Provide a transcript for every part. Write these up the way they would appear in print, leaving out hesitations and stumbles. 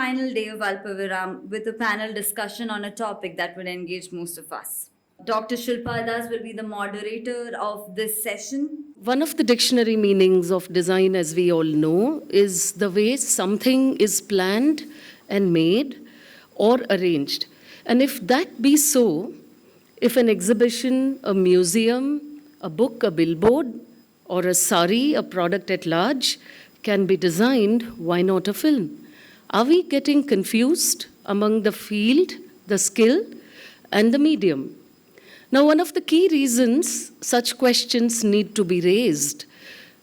final day of ALPAVIRAM with a panel discussion on a topic that would engage most of us. Dr. Shilpa Das will be the moderator of this session. One of the dictionary meanings of design, as we all know, is the way something is planned and made or arranged. And if that be so, if an exhibition, a museum, a book, a billboard, or a sari, a product at large, can be designed, why not a film? Are we getting confused among the field, the skill, and the medium? Now, one of the key reasons such questions need to be raised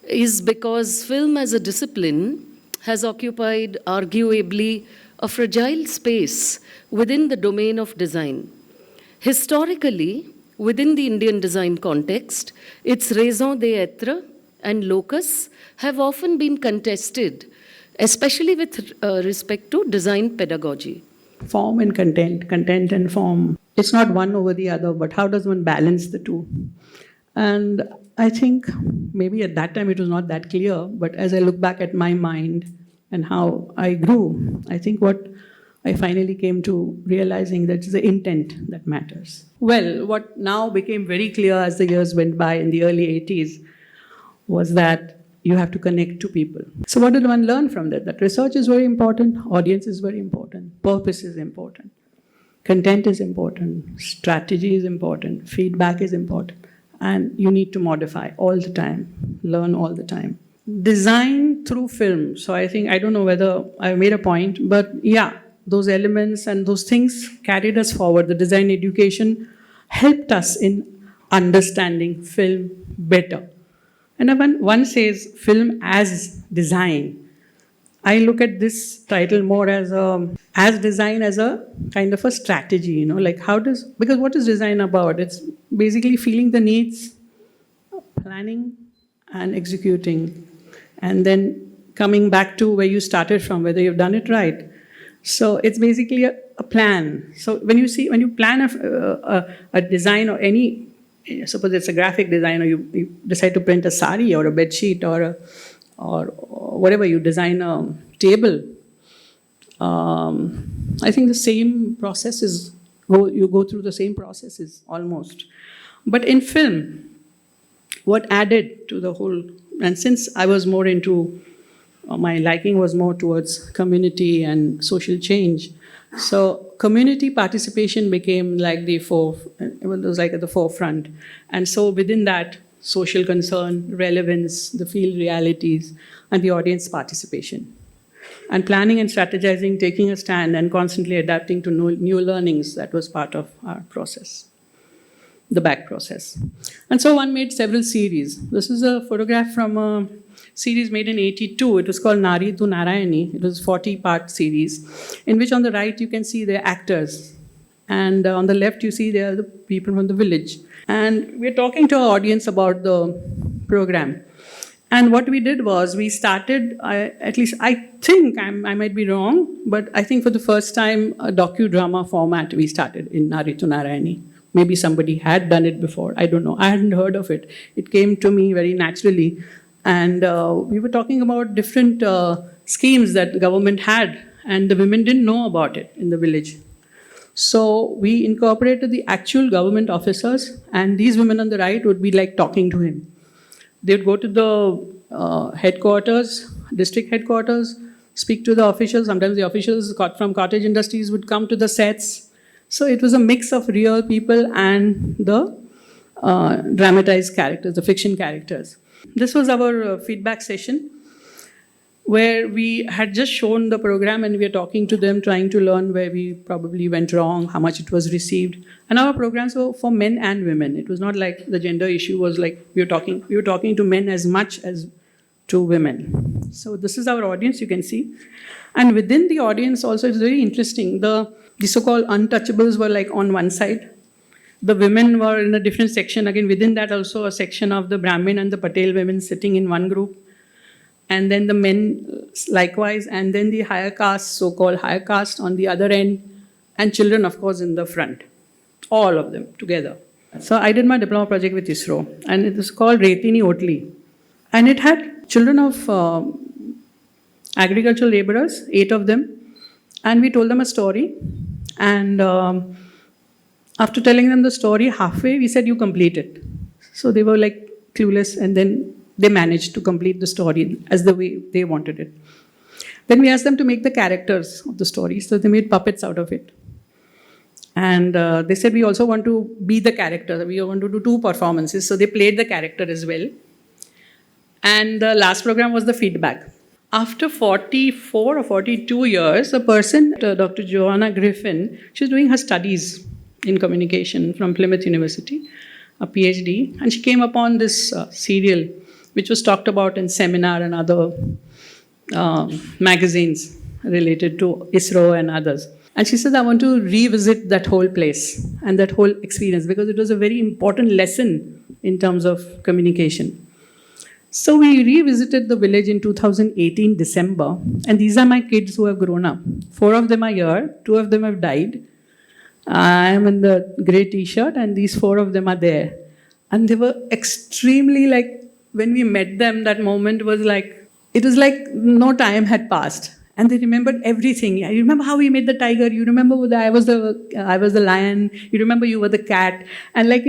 is because film as a discipline has occupied arguably a fragile space within the domain of design. Historically, within the Indian design context, its raison d'etre and locus have often been contested, especially with respect to design pedagogy. Form and content, content and form. It's not one over the other, but how does one balance the two? And I think maybe at that time it was not that clear, but as I look back at my mind and how I grew, I think what I finally came to realizing that it's the intent that matters. Well, what now became very clear as the years went by in the early 80s was that you have to connect to people. So what did one learn from that? That research is very important, audience is very important, purpose is important, content is important, strategy is important, feedback is important, and you need to modify all the time, learn all the time. Design through film. So I think, I don't know whether I made a point, but yeah, those elements and those things carried us forward. The design education helped us in understanding film better. And when one says film as design, I look at this title more as design as a kind of a strategy, like because what is design about? It's basically feeling the needs, planning and executing, and then coming back to where you started from, whether you've done it right. So it's basically a plan. So when you plan a design or any, suppose it's a graphic design, or you decide to print a sari or a bed sheet or whatever, you design a table. I think the same processes, you go through the same processes almost. But in film, what added to the whole, and since I was more into, my liking was more towards community and social change. So community participation became like it was like at the forefront. And so within that, social concern, relevance, the field realities, and the audience participation. And planning and strategizing, taking a stand and constantly adapting to new learnings, that was part of our process, the back process. And so one made several series. This is a photograph from a series made in 82. It was called Nari to Narayani. It was a 40-part series, in which on the right you can see the actors. And on the left you see they are the people from the village. And we're talking to our audience about the program. And what we did was we started, at least I think, I might be wrong, but I think for the first time a docudrama format we started in Nari to Narayani. Maybe somebody had done it before, I don't know. I hadn't heard of it. It came to me very naturally. And we were talking about different schemes that the government had, and the women didn't know about it in the village. So we incorporated the actual government officers, and these women on the right would be like talking to him. They would go to the headquarters, district headquarters, speak to the officials. Sometimes the officials from cottage industries would come to the sets. So it was a mix of real people and the dramatized characters, the fiction characters. This was our feedback session, where we had just shown the program and we were talking to them, trying to learn where we probably went wrong, how much it was received. And our programs were for men and women. It was not like the gender issue was like we were talking to men as much as to women. So this is our audience, you can see. And within the audience also, it's very interesting. The so-called untouchables were like on one side. The women were in a different section. Again, within that also a section of the Brahmin and the Patel women sitting in one group. And then the men likewise, and then the higher caste, so-called higher caste on the other end, and children, of course, in the front. All of them together. So I did my diploma project with ISRO, and it was called Retini Otli. And it had children of agricultural laborers, 8 of them, And we told them a story. And after telling them the story, halfway, we said, you complete it. So they were like clueless, and then they managed to complete the story as the way they wanted it. Then we asked them to make the characters of the story. So they made puppets out of it. And they said, we also want to be the character. We want to do 2 performances. So they played the character as well. And the last program was the feedback. After 44 or 42 years, a person, Dr. Joanna Griffin, she's doing her studies in communication from Plymouth University, a PhD. And she came upon this serial, which was talked about in Seminar and other magazines related to ISRO and others. And she says, I want to revisit that whole place and that whole experience because it was a very important lesson in terms of communication. So we revisited the village in 2018, December. And these are my kids who have grown up. 4 of them are here, 2 of them have died. I am in the grey t-shirt and these 4 of them are there. And they were extremely like, when we met them, that moment was like, it was like no time had passed. And they remembered everything. You remember how we made the tiger? You remember I was the lion. You remember you were the cat. And like,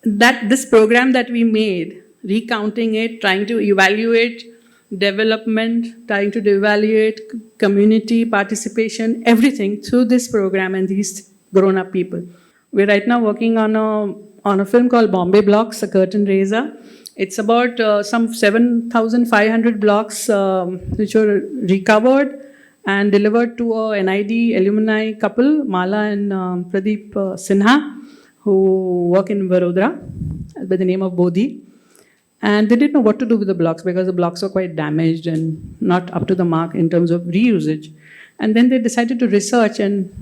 that this program that we made, recounting it, trying to evaluate development, trying to evaluate community participation, everything through this program and these grown-up people. We're right now working on a film called Bombay Blocks, A Curtain Raiser. It's about some 7,500 blocks which were recovered and delivered to a NID alumni couple, Mala and Pradeep Sinha, who work in Vadodara by the name of Bodhi. And they didn't know what to do with the blocks because the blocks were quite damaged and not up to the mark in terms of reusage. And then they decided to research and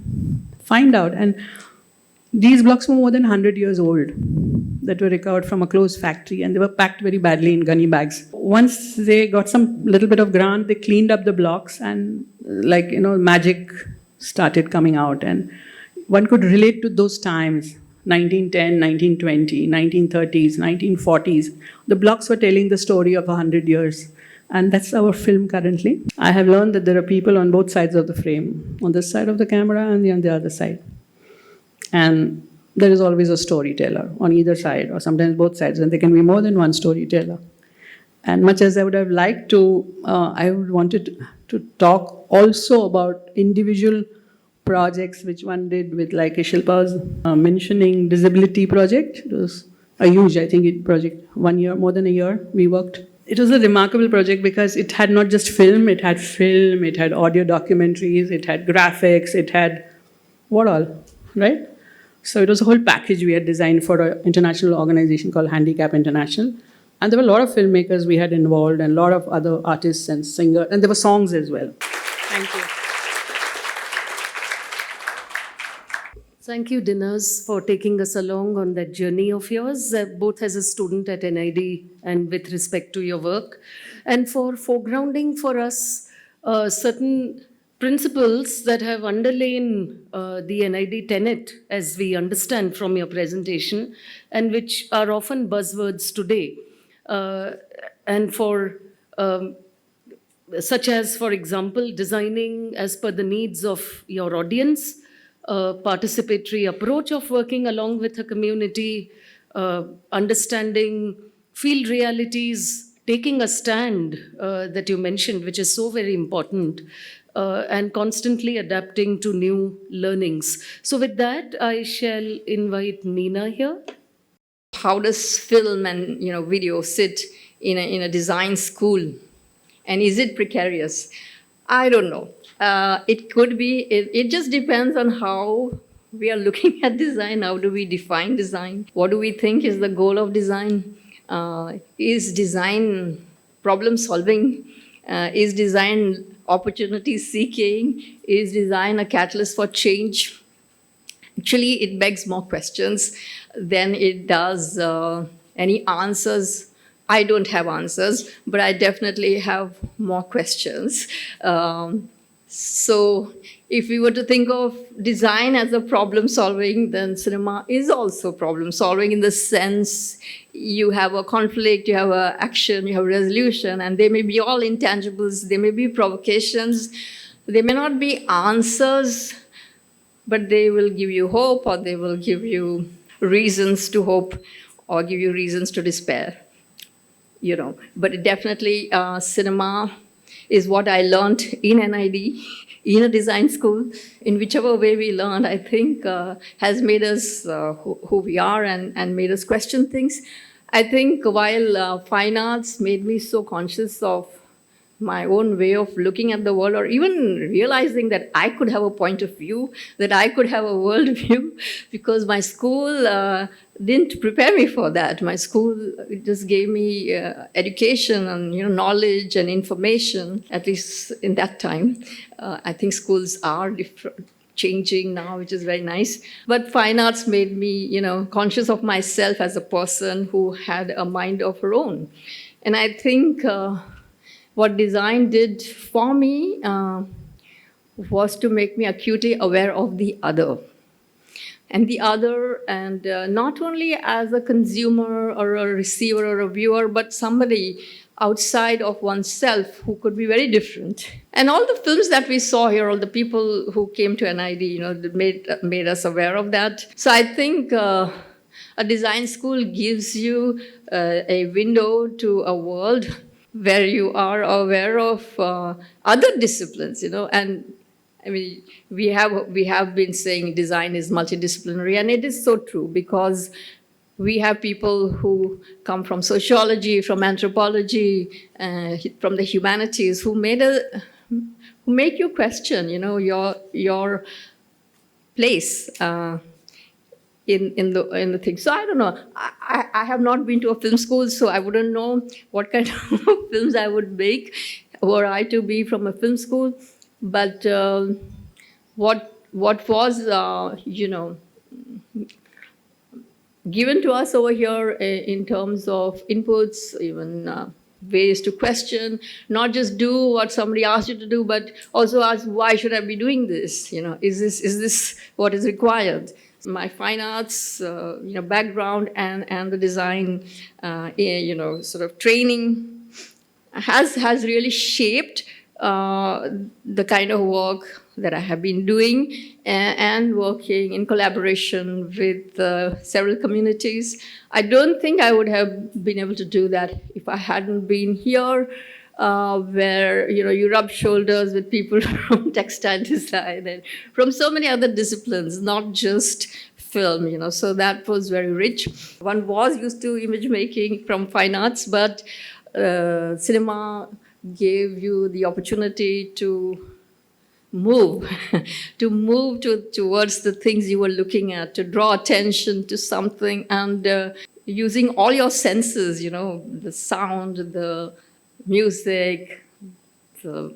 find out. And these blocks were more than 100 years old that were recovered from a closed factory, and they were packed very badly in gunny bags. Once they got some little bit of grant, they cleaned up the blocks and magic started coming out. And one could relate to those times, 1910, 1920, 1930s, 1940s. The blocks were telling the story of 100 years. And that's our film currently. I have learned that there are people on both sides of the frame, on this side of the camera and on the other side. And there is always a storyteller on either side, or sometimes both sides, and there can be more than one storyteller. And much as I would have liked to, I would wanted to talk also about individual projects which one did with, like Shilpa was mentioning, disability project. It was a huge, I think, project. 1 year, more than a year, we worked. It was a remarkable project because it had not just film, it had audio documentaries, it had graphics, it had what all, right? So it was a whole package we had designed for an international organization called Handicap International. And there were a lot of filmmakers we had involved and a lot of other artists and singers, and there were songs as well. Thank you. Thank you, Dinaz, for taking us along on that journey of yours, both as a student at NID and with respect to your work, and for foregrounding for us certain principles that have underlain the NID tenet, as we understand from your presentation, and which are often buzzwords today. And for such as, for example, designing as per the needs of your audience, a participatory approach of working along with a community, understanding field realities, taking a stand that you mentioned, which is so very important, and constantly adapting to new learnings. So with that, I shall invite Nina here. How does film and video sit in a design school? And is it precarious? I don't know. It could be. It just depends on how we are looking at design. How do we define design? What do we think is the goal of design? Is design problem solving? Is design opportunity seeking? Is design a catalyst for change? Actually, it begs more questions than it does any answers. I don't have answers, but I definitely have more questions. So if we were to think of design as a problem solving, then cinema is also problem solving in the sense you have a conflict, you have an action, you have a resolution, and they may be all intangibles, they may be provocations, They may not be answers, but they will give you hope, or they will give you reasons to hope, or give you reasons to despair. But it definitely, cinema is what I learned in NID, in a design school. In whichever way we learned, I think has made us who we are, and made us question things. I think while fine arts made me so conscious of my own way of looking at the world, or even realizing that I could have a point of view, that I could have a world view, because my school didn't prepare me for that. My school just gave me education and knowledge and information, at least in that time. I think schools are changing now, which is very nice. But fine arts made me, conscious of myself as a person who had a mind of her own. And I think what design did for me was to make me acutely aware of the other. And not only as a consumer or a receiver or a viewer, but somebody outside of oneself who could be very different. And all the films that we saw here, all the people who came to NID, made us aware of that. So I think a design school gives you a window to a world where you are aware of other disciplines, and I mean, we have been saying design is multidisciplinary, and it is so true, because we have people who come from sociology, from anthropology, from the humanities, who make you question, your place in the thing. So I don't know. I have not been to a film school, so I wouldn't know what kind of films I would make were I to be from a film school. But what was given to us over here in terms of inputs, even ways to question, not just do what somebody asked you to do, but also ask, why should I be doing this? Is this what is required? My fine arts, background and the design, sort of training has really shaped the kind of work that I have been doing, and working in collaboration with several communities. I don't think I would have been able to do that if I hadn't been here, where you rub shoulders with people from textile design and from so many other disciplines, not just film. So that was very rich. One was used to image making from fine arts, but cinema gave you the opportunity to move, towards the things you were looking at, to draw attention to something, and using all your senses, the sound, the music, the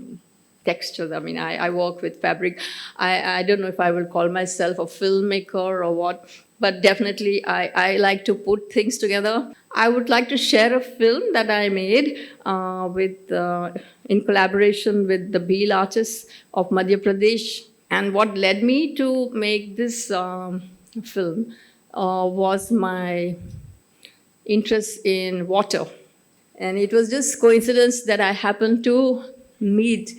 texture. I mean, I work with fabric. I don't know if I will call myself a filmmaker or what, but definitely I like to put things together. I would like to share a film that I made in collaboration with the Bhil artists of Madhya Pradesh. And what led me to make this film was my interest in water. And it was just coincidence that I happened to meet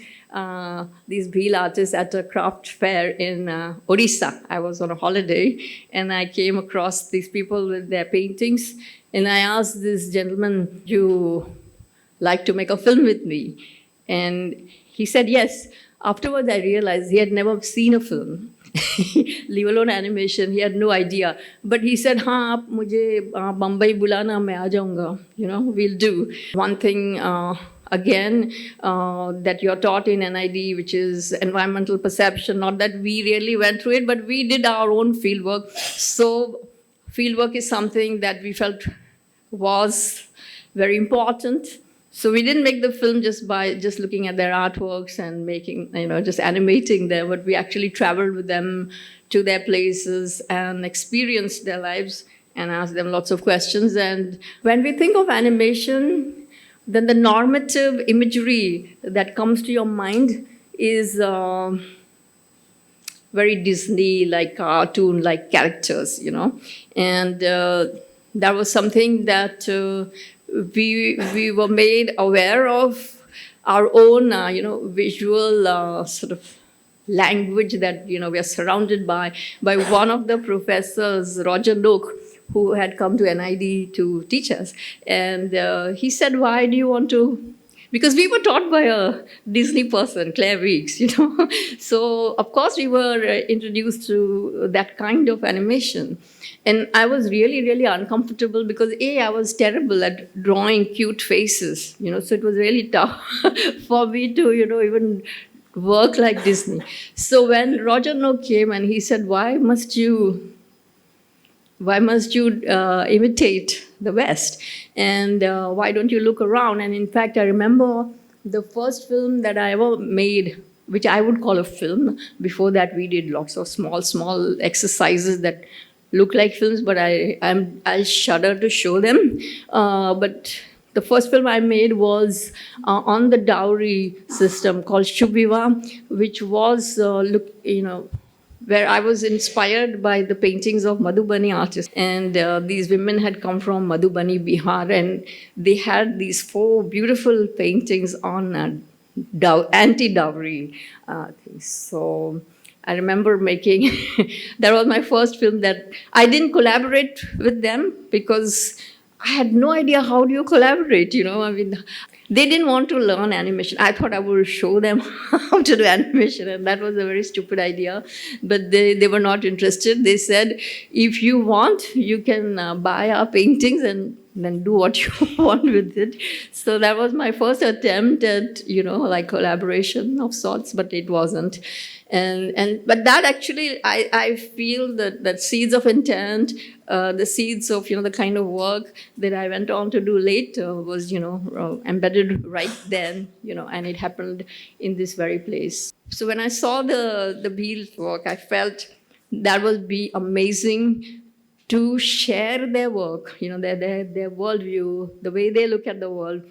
these Bhil artists at a craft fair in Odisha. I was on a holiday, and I came across these people with their paintings. And I asked this gentleman, you like to make a film with me? And he said yes. Afterwards, I realized he had never seen a film, leave alone animation. He had no idea. But he said, हाँ आप मुझे Mumbai बुलाना, मैं आ जाऊँगा. We'll do. One thing again that you're taught in NID, which is environmental perception. Not that we really went through it, but we did our own fieldwork. So fieldwork is something that we felt was very important. So we didn't make the film just by looking at their artworks and making, just animating them, but we actually traveled with them to their places and experienced their lives and asked them lots of questions. And when we think of animation, then the normative imagery that comes to your mind is very Disney, like cartoon, like characters, And that was something that we were made aware of our own, visual sort of language that, we are surrounded by one of the professors, Roger Nook, who had come to NID to teach us. And he said, why do you want to? Because we were taught by a Disney person, Claire Weeks, So, of course, we were introduced to that kind of animation. And I was really, really uncomfortable because, I was terrible at drawing cute faces, so it was really tough for me to, even work like Disney. So when Roger Nook came and he said, why must you imitate the West? And why don't you look around? And in fact, I remember the first film that I ever made, which I would call a film. Before that, we did lots of small exercises that look like films, but I shudder to show them. But the first film I made was on the dowry system called Shubhiva, which was, where I was inspired by the paintings of Madhubani artists. And these women had come from Madhubani, Bihar, and they had these 4 beautiful paintings on anti-dowry things. So I remember making, that was my first film that I didn't collaborate with them because I had no idea how do you collaborate, they didn't want to learn animation. I thought I would show them how to do animation, and that was a very stupid idea. But they were not interested. They said, if you want, you can buy our paintings and then do what you want with it. So that was my first attempt at, like collaboration of sorts, but it wasn't. But that actually, I feel that seeds of intent, the seeds of, the kind of work that I went on to do later was, embedded right then, and it happened in this very place. So when I saw the Beale's work, I felt that would be amazing to share their work, their worldview, the way they look at the world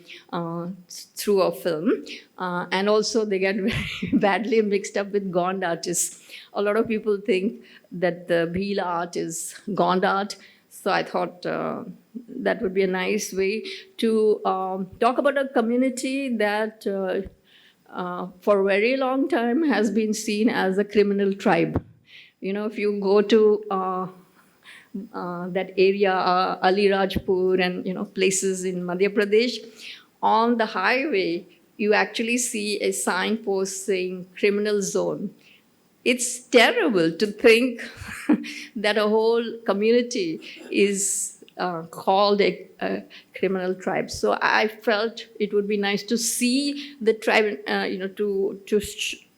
through a film. And also they get very badly mixed up with Gond artists. A lot of people think that the Beale art is Gond art. So I thought that would be a nice way to talk about a community that for a very long time has been seen as a criminal tribe. If you go to that area, Alirajpur and places in Madhya Pradesh, on the highway, you actually see a signpost saying criminal zone. It's terrible to think that a whole community is called a criminal tribe. So I felt it would be nice to see the tribe,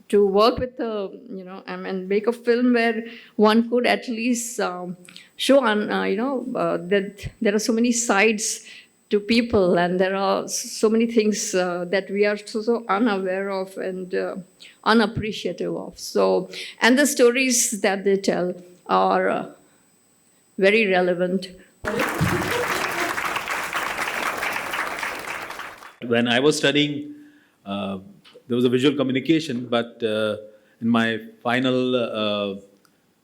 to work with and make a film where one could at least show on, that there are so many sides to people and there are so many things that we are so unaware of and unappreciative of. So, and the stories that they tell are very relevant. When I was studying, there was a visual communication, but in my final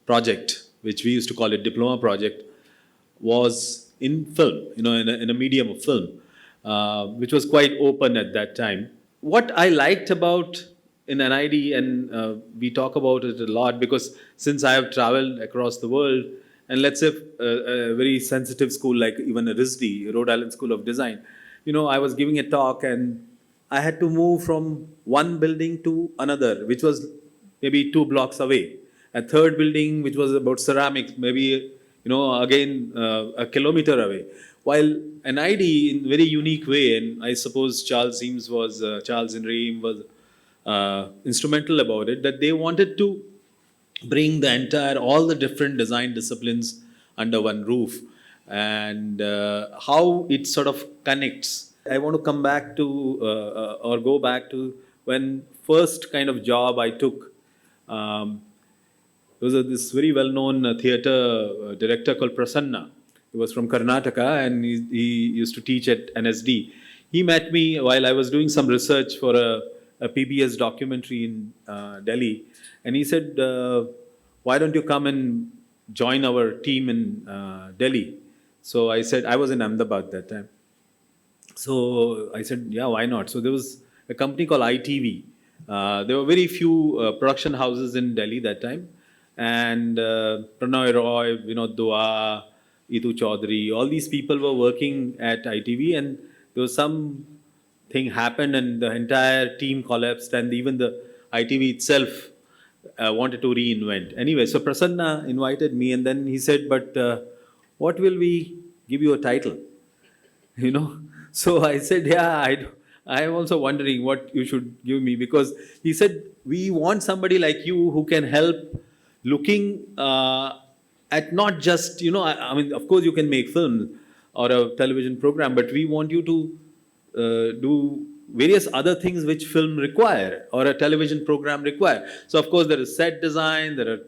project, which we used to call it diploma project, was in film, in a medium of film, which was quite open at that time. What I liked about in NID, and we talk about it a lot because since I have traveled across the world, and let's say a very sensitive school like even a RISD, Rhode Island School of Design, I was giving a talk and I had to move from one building to another, which was maybe 2 blocks away. A third building, which was about ceramics, maybe, again, a kilometer away. While NID, in a very unique way, and I suppose Charles and Reem was instrumental about it, that they wanted to bring all the different design disciplines under one roof, and how it sort of connects. I want to come back to, or go back to when first kind of job I took. There was this very well-known theatre director called Prasanna. He was from Karnataka and he used to teach at NSD. He met me while I was doing some research for a PBS documentary in Delhi. And he said, why don't you come and join our team in Delhi? So I said, I was in Ahmedabad that time. So I said, yeah, why not? So there was a company called ITV. There were very few production houses in Delhi that time. And Pranay Roy, Vinod Dua, Itu Chaudhary, all these people were working at ITV, and there was some thing happened and the entire team collapsed, and even the ITV itself wanted to reinvent. Anyway, so Prasanna invited me, and then he said, but what will we give you a title? You know, so I said, yeah, I am also wondering what you should give me, because he said, we want somebody like you who can help looking at not just, I mean, of course you can make film or a television program, but we want you to do various other things which film require or a television program require. So of course there is set design, there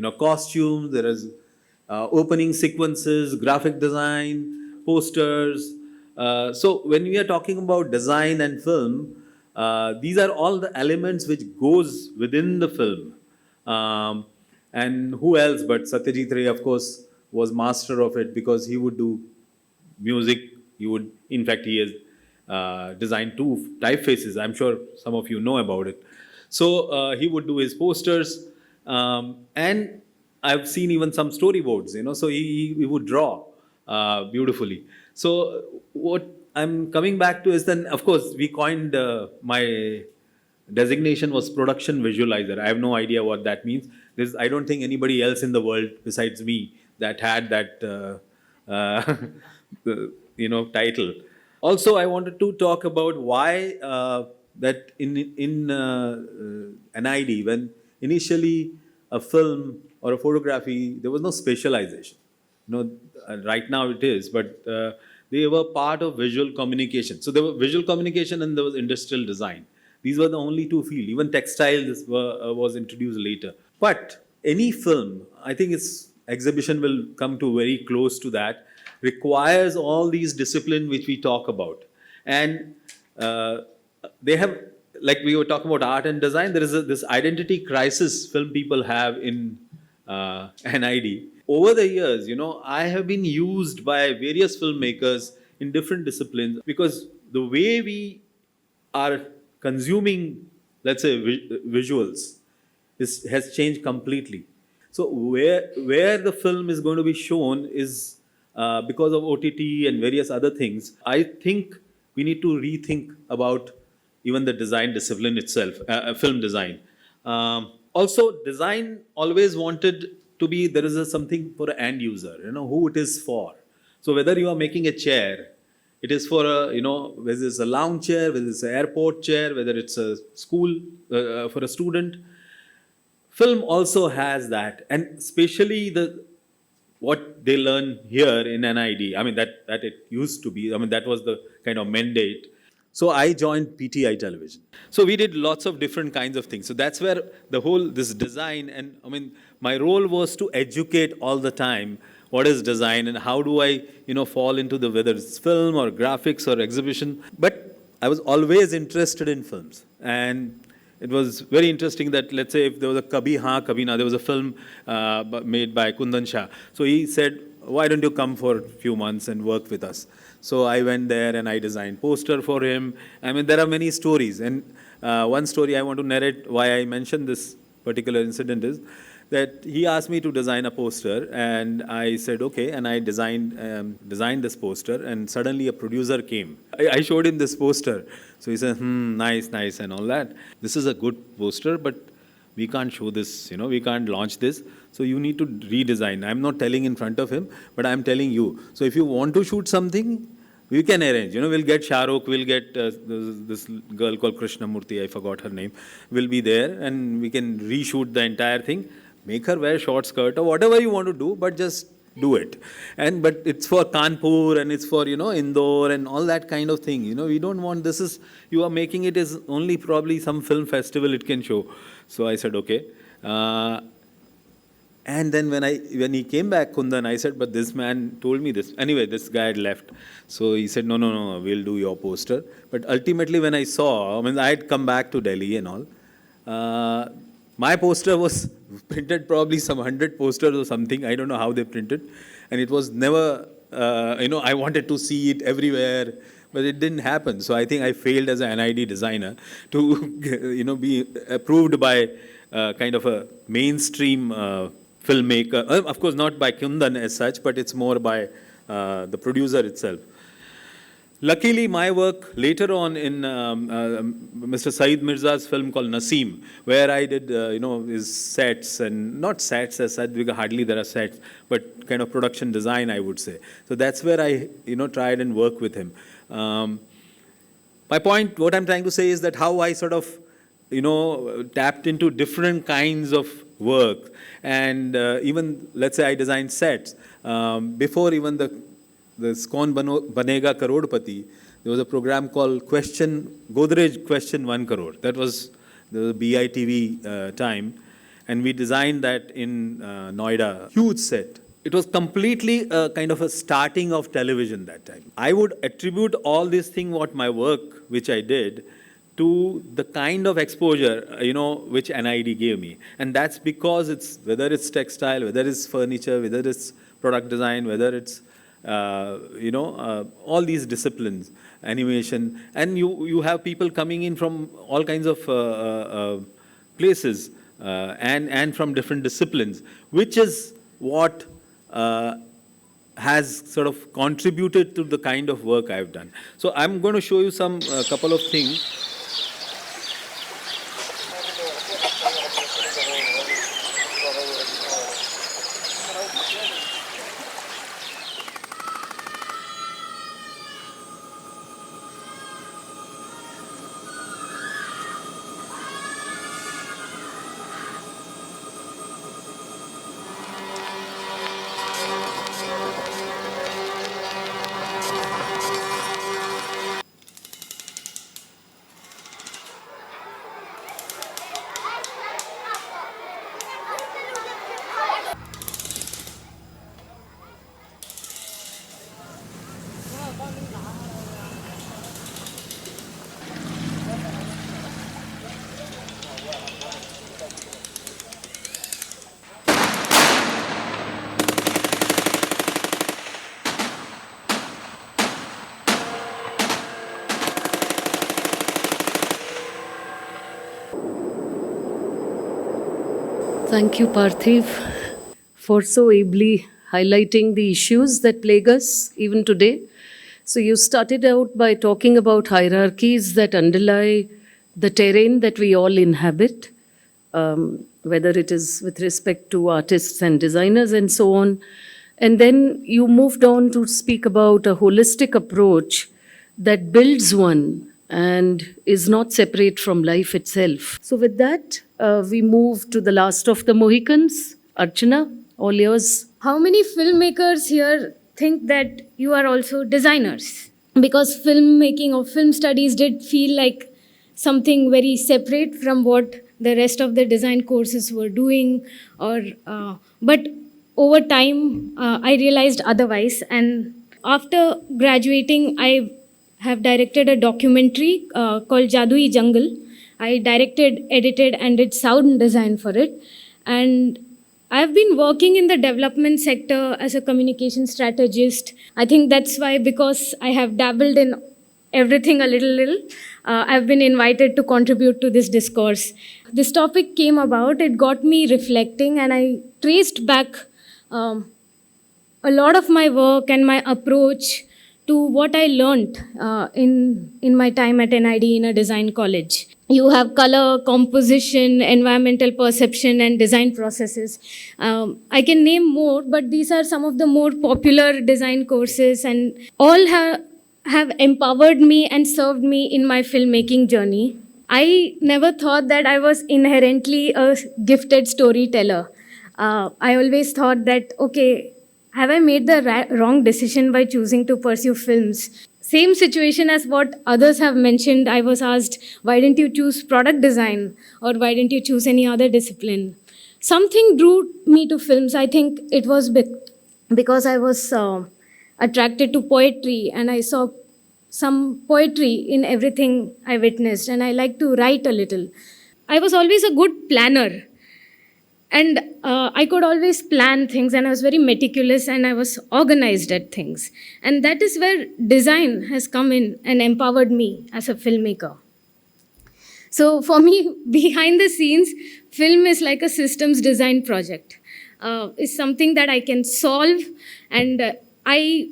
are costumes, there is opening sequences, graphic design, posters. So when we are talking about design and film, these are all the elements which goes within the film. And who else but Satyajit Ray, of course, was master of it, because he would do music. In fact, he has designed 2 typefaces. I'm sure some of you know about it. So he would do his posters, and I've seen even some storyboards. So he would draw beautifully. So what I'm coming back to is, then of course we coined my designation was production visualizer. I have no idea what that means. I don't think anybody else in the world besides me that had that title. Also, I wanted to talk about why that in NID, when initially a film or a photography, there was no specialization. Right now it is, but they were part of visual communication. So there was visual communication and there was industrial design. These were the only 2 fields. Even textiles was introduced later. But any film, I think its exhibition will come to very close to that, requires all these disciplines which we talk about. And they have, like we were talking about art and design, there is this identity crisis film people have in NID. Over the years, I have been used by various filmmakers in different disciplines, because the way we are consuming, let's say, visuals has changed completely. So where the film is going to be shown is because of OTT and various other things. I think we need to rethink about even the design discipline itself, film design. Also, design always wanted to be, there is something for an end user, who it is for. So whether you are making a chair, it is for whether it's a lounge chair, whether it's an airport chair, whether it's a school for a student. Film also has that, and especially what they learn here in NID. I mean, that it used to be. I mean, that was the kind of mandate. So I joined PTI Television. So we did lots of different kinds of things. So that's where this design, and I mean, my role was to educate all the time what is design and how do I, fall into whether it's film or graphics or exhibition. But I was always interested in films. And it was very interesting that, let's say, if there was a Kabhi Haan Kabhi Na, there was a film made by Kundan Shah. So he said, why don't you come for a few months and work with us? So I went there and I designed poster for him. I mean, there are many stories. And one story I want to narrate why I mentioned this particular incident is that he asked me to design a poster, and I said, okay, and I designed this poster, and suddenly a producer came. I showed him this poster. So he said, nice, and all that. This is a good poster, but we can't show this, we can't launch this. So you need to redesign. I'm not telling in front of him, but I'm telling you. So if you want to shoot something, we can arrange. We'll get Shahrukh, we'll get this girl called Krishnamurti, I forgot her name, will be there, and we can reshoot the entire thing. Make her wear short skirt or whatever you want to do, but just do it. But it's for Kanpur and it's for, Indore and all that kind of thing. We don't want you are making it as only probably some film festival it can show. So I said, okay. And then when he came back, Kundan, I said, but this man told me this. Anyway, this guy had left. So he said, no, we'll do your poster. But ultimately when I saw, I had come back to Delhi and all, my poster was printed probably some 100 posters or something. I don't know how they printed. And it was never, I wanted to see it everywhere. but it didn't happen. So I think I failed as an NID designer to, be approved by kind of a mainstream filmmaker. Of course, not by Kundan as such, but it's more by the producer itself. Luckily, my work later on in Mr. Saeed Mirza's film called Naseem, where I did, his sets, and not sets as such, because hardly there are sets, but kind of production design, I would say. So that's where I, tried and worked with him. My point, what I'm trying to say is that how I sort of, tapped into different kinds of work. And even, let's say I designed sets. Before even the Kaun Banega Karodpati, there was a program called Godrej Question 1 Crore. That was the BITV time. And we designed that in Noida. Huge set. It was completely a kind of a starting of television that time. I would attribute all this thing, what my work, which I did, to the kind of exposure, which NID gave me. And that's because it's, whether it's textile, whether it's furniture, whether it's product design, whether it's all these disciplines, animation, and you have people coming in from all kinds of places and from different disciplines, which is what has sort of contributed to the kind of work I've done. So I'm going to show you some couple of things. Thank you, Parthiv, for so ably highlighting the issues that plague us even today. So you started out by talking about hierarchies that underlie the terrain that we all inhabit, whether it is with respect to artists and designers and so on. And then you moved on to speak about a holistic approach that builds one and is not separate from life itself. So with that, we move to the last of the Mohicans. Archana, all yours. How many filmmakers here think that you are also designers? Because filmmaking or film studies did feel like something very separate from what the rest of the design courses were doing. But over time, I realized otherwise. And after graduating, I have directed a documentary called Jadui Jungle. I directed, edited, and did sound design for it. And I've been working in the development sector as a communication strategist. I think that's why, because I have dabbled in everything a little, I've been invited to contribute to this discourse. This topic came about, it got me reflecting, and I traced back a lot of my work and my approach to what I learned in my time at NID in a design college. You have color, composition, environmental perception, and design processes. I can name more, but these are some of the more popular design courses, and all have empowered me and served me in my filmmaking journey. I never thought that I was inherently a gifted storyteller. I always thought that, okay, have I made the wrong decision by choosing to pursue films? Same situation as what others have mentioned. I was asked, why didn't you choose product design? Or why didn't you choose any other discipline? Something drew me to films. I think it was because I was attracted to poetry, and I saw some poetry in everything I witnessed, and I like to write a little. I was always a good planner. And I could always plan things, and I was very meticulous, and I was organized at things. And that is where design has come in and empowered me as a filmmaker. So for me, behind the scenes, film is like a systems design project. It's something that I can solve, and I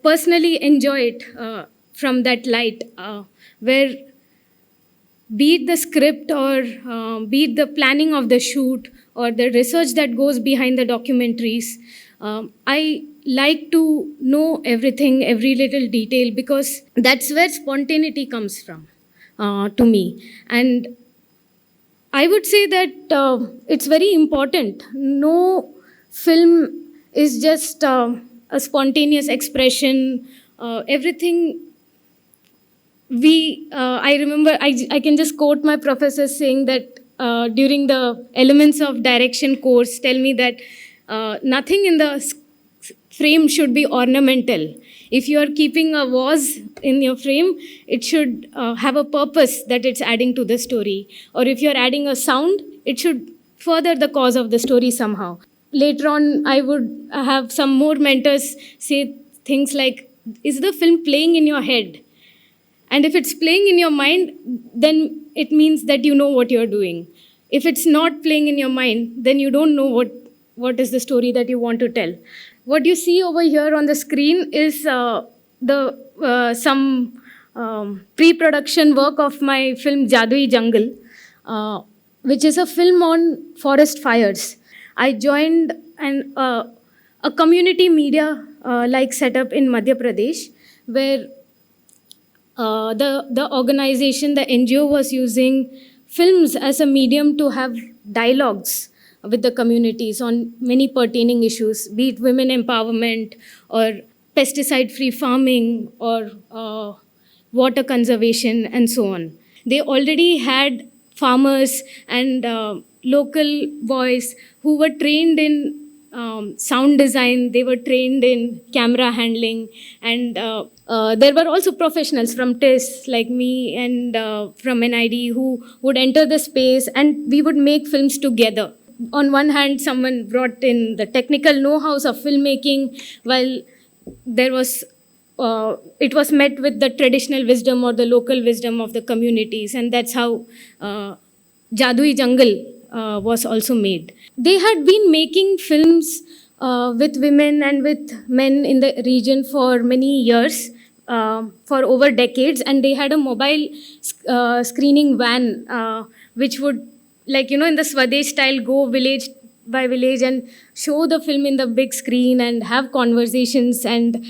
personally enjoy it from that light, where be it the script or be it the planning of the shoot or the research that goes behind the documentaries, I like to know everything, every little detail, because that's where spontaneity comes from to me. And I would say that it's very important. No film is just a spontaneous expression. Everything I remember, I can just quote my professor saying that during the elements of direction course, tell me that nothing in the frame should be ornamental. If you are keeping a vase in your frame, it should have a purpose that it's adding to the story. Or if you're adding a sound, it should further the cause of the story somehow. Later on, I would have some more mentors say things like, is the film playing in your head? And if it's playing in your mind, then it means that you know what you're doing. If it's not playing in your mind, then you don't know what is the story that you want to tell. What you see over here on the screen is some pre-production work of my film Jadui Jungle, which is a film on forest fires. I joined a community media like setup in Madhya Pradesh, where the organization, the NGO, was using films as a medium to have dialogues with the communities on many pertaining issues, be it women empowerment or pesticide-free farming or water conservation and so on. They already had farmers and local boys who were trained in sound design, they were trained in camera handling, and there were also professionals from TIS like me and from NID who would enter the space, and we would make films together. On one hand, someone brought in the technical know-hows of filmmaking, while there was it was met with the traditional wisdom or the local wisdom of the communities, and that's how Jadui Jungle was also made. They had been making films with women and with men in the region for many years, for over decades, and they had a mobile screening van which would, like, in the Swadesh style, go village by village and show the film in the big screen and have conversations and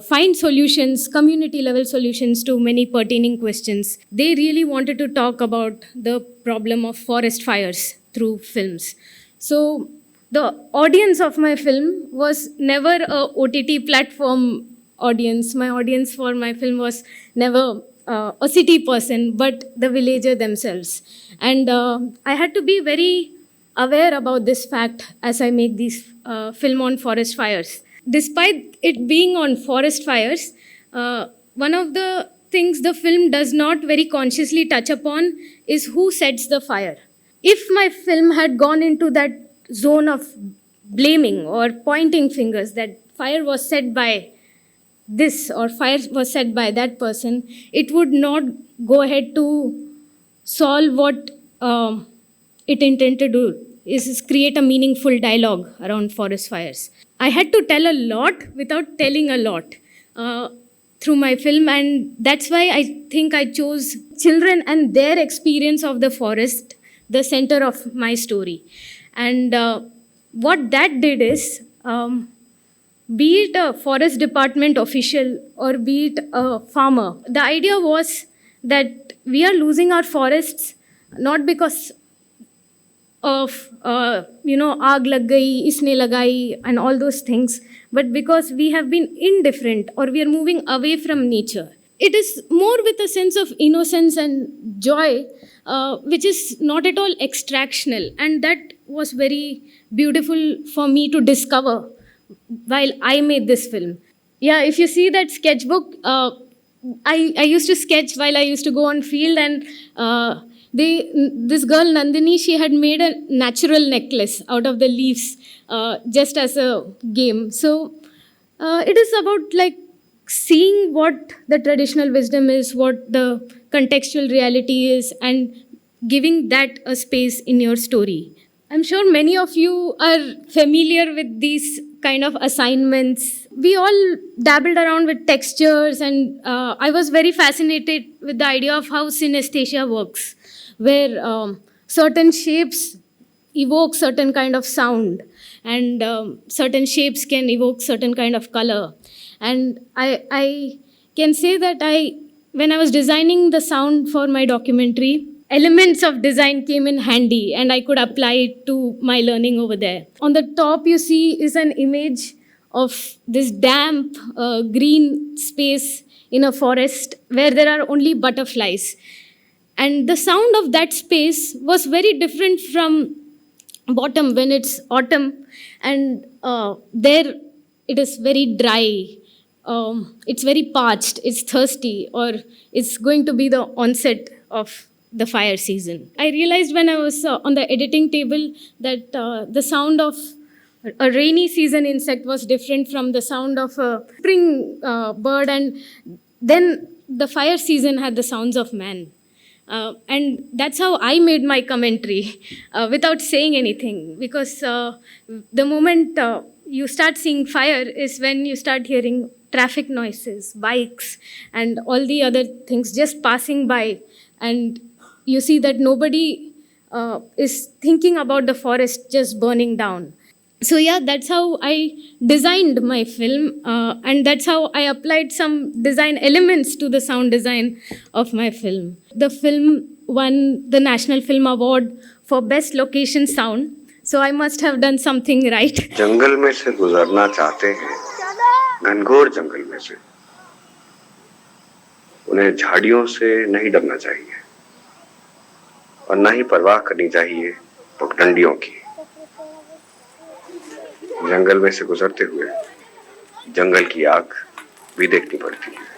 find solutions, community level solutions to many pertaining questions. They really wanted to talk about the problem of forest fires through films. So the audience of my film was never a OTT platform audience. My audience for my film was never a city person, but the villager themselves. And I had to be very aware about this fact as I make this film on forest fires. Despite it being on forest fires, one of the things the film does not very consciously touch upon is who sets the fire. If my film had gone into that zone of blaming or pointing fingers that fire was set by this or fire was set by that person, it would not go ahead to solve what it intended to do, is create a meaningful dialogue around forest fires. I had to tell a lot without telling a lot through my film, and that's why I think I chose children and their experience of the forest, the center of my story. And what that did is, be it a forest department official or be it a farmer, the idea was that we are losing our forests not because of aag lag gayi, isne lagai and all those things, but because we have been indifferent or we are moving away from nature. It is more with a sense of innocence and joy, which is not at all extractional, and that was very beautiful for me to discover while I made this film. Yeah, if you see that sketchbook, I used to sketch while I used to go on field, and this girl Nandini, she had made a natural necklace out of the leaves just as a game. So it is about like seeing what the traditional wisdom is, what the contextual reality is, and giving that a space in your story. I'm sure many of you are familiar with these kind of assignments. We all dabbled around with textures, and I was very fascinated with the idea of how synesthesia works, where certain shapes evoke certain kind of sound, and certain shapes can evoke certain kind of color. And I can say that when I was designing the sound for my documentary, elements of design came in handy and I could apply it to my learning over there. On the top you see is an image of this damp green space in a forest where there are only butterflies. And the sound of that space was very different from bottom when it's autumn, and there it is very dry. It's very parched, it's thirsty, or it's going to be the onset of the fire season. I realized when I was on the editing table that the sound of a rainy season insect was different from the sound of a spring bird, and then the fire season had the sounds of man. And that's how I made my commentary without saying anything, because the moment you start seeing fire is when you start hearing traffic noises, bikes, and all the other things just passing by, and you see that nobody is thinking about the forest just burning down. So yeah, that's how I designed my film, and that's how I applied some design elements to the sound design of my film. The film won the National Film Award for Best Location Sound, so I must have done something right. जंगल में से गुजरना चाहते हैं, घनघोर जंगल में से, उन्हें झाड़ियों से नहीं डरना चाहिए और ना ही परवाह करनी चाहिए पगडंडियों की। जंगल में से गुजरते हुए जंगल की आग भी देखनी पड़ती है।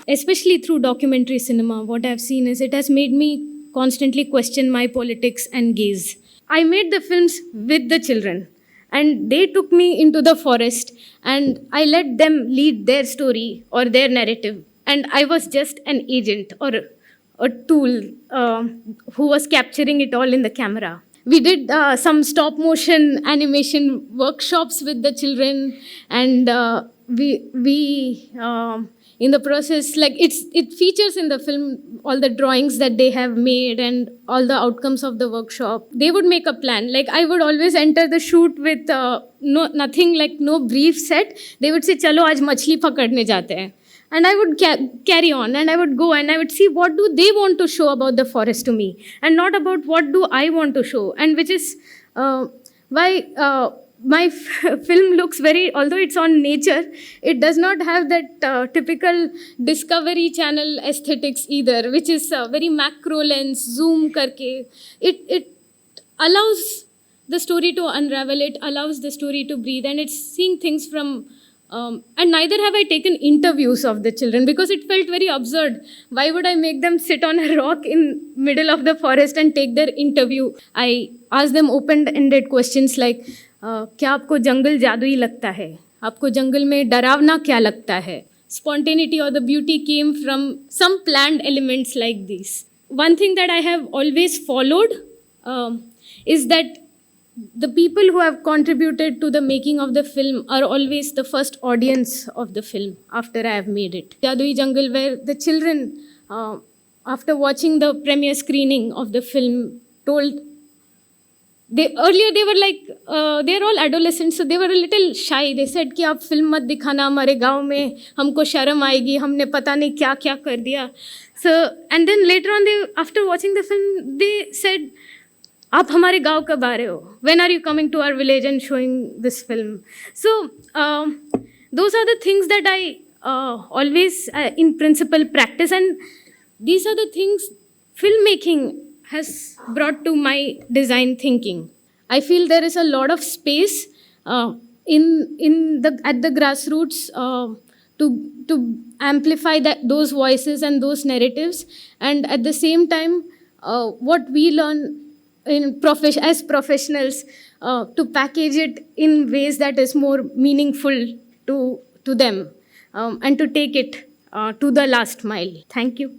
Especially through documentary cinema, what I've seen is it has made me constantly question my politics and gaze. I made the films with the children, and they took me into the forest, and I let them lead their story or their narrative. And I was just an agent or a tool who was capturing it all in the camera. We did some stop motion animation workshops with the children, and we in the process, like it features in the film all the drawings that they have made and all the outcomes of the workshop. They would make a plan. Like I would always enter the shoot with nothing, like no brief set. They would say, "Chalo, aaj machli pakadne jate hain." And I would carry on, and I would go and I would see what do they want to show about the forest to me, and not about what do I want to show. And which is why my film looks very, although it's on nature, it does not have that typical Discovery Channel aesthetics either, which is very macro lens, zoom karke. It allows the story to unravel, it allows the story to breathe, and it's seeing things from and neither have I taken interviews of the children, because it felt very absurd. Why would I make them sit on a rock in middle of the forest and take their interview? I asked them open-ended questions like, क्या आपको जंगल जादुई लगता है? आपको जंगल में डरावना क्या लगता है? Spontaneity or the beauty came from some planned elements like these. One thing that I have always followed is that the people who have contributed to the making of the film are always the first audience of the film after I have made it. Jadui Jungle, where the children, after watching the premiere screening of the film, told, earlier they were like, they're all adolescents, so they were a little shy. They said कि आप film मत दिखाना हमारे गाँव में, हमको शर्म आएगी, हमने पता नहीं क्या क्या कर दिया. So, and then later on, after watching the film, they said, आप हमारे गाँव कब आ रहे हो? When are you coming to our village and showing this film? So, those are the things that I always, in principle, practice. And these are the things filmmaking has brought to my design thinking. I feel there is a lot of space at the grassroots to amplify those voices and those narratives, and at the same time, what we learn as professionals, to package it in ways that is more meaningful to them, and to take it to the last mile. Thank you.